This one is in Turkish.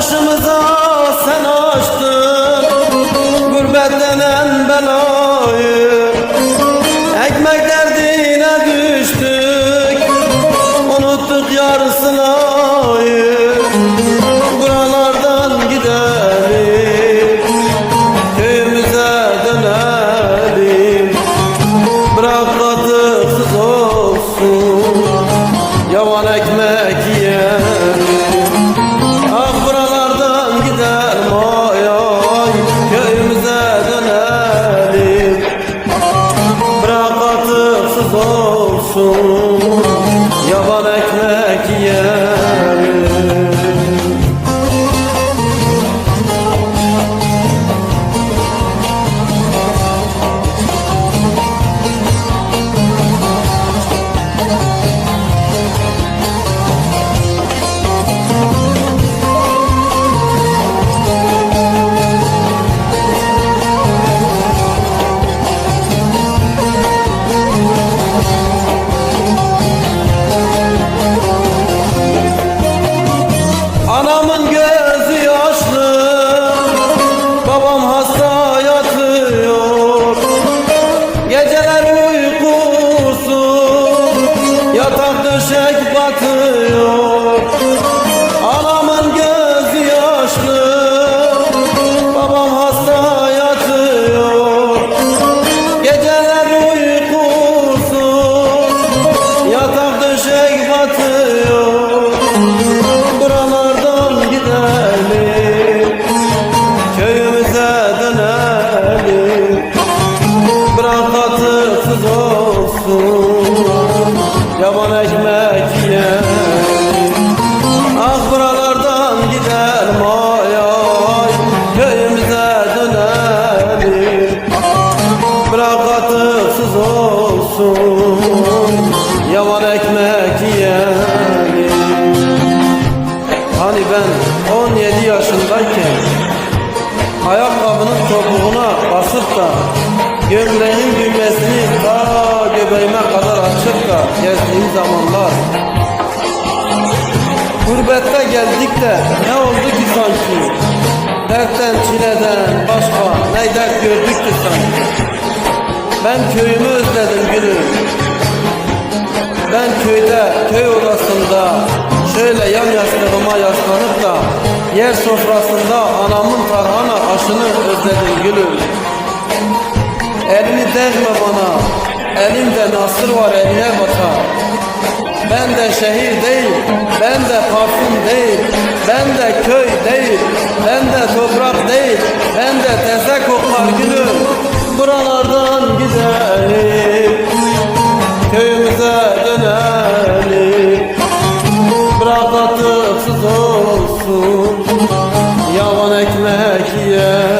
Başımıza sen açtın gurbet denen belayı, ekmek derdine düştük, unuttuk yarısınayı. Buralardan gidelim, köyümüze dönelim, bırak katıksız olsun, yavan ekmek yiyelim. Ah buralardan gidelim, ay ay, köyümüze dönelim, bırak katıksız olsun, yavan ekmek yiyelim. Anamın gözü yaşlı, babam hasta yatıyor, geceler uykusuz, yatak döşek batıyor. Anamın gözü yaşlı, babam hasta yatıyor, geceler uykusuz, yatak döşek batıyor. Köyümüze dönelim, bırak katıksız olsun, yavan ekmek yiyelim. Ah buralardan gidelim, ay ay, köyümüze dönelim, bırak katıksız olsun, yavan ekmek yiyelim. Hani ben 17 yaşındayken ayakkabının topuğuna basıp da gömleğin düğmesini ta göbeğime kadar açıp da gezdiğim zamanlar, gurbette geldik de ne oldu ki sanki, dertten çileden başka ne dert gördük ki sanki. Ben köyümü özledim gülüm, ben köyde, köy odasında şöyle yan yastığıma yaslanıp da yer sofrasında anamın tarhana aşını özledim gülüm. Elini değme bana, elimde nasır var eline batar. Ben de şehir değil, ben de parfüm değil, ben de köy değil, ben de toprak değil, ben de teze koklar gülüm. Buralardan gidelim, köyümüze dönelim, bırak katıksız olsun, yavan ekmek yiyelim.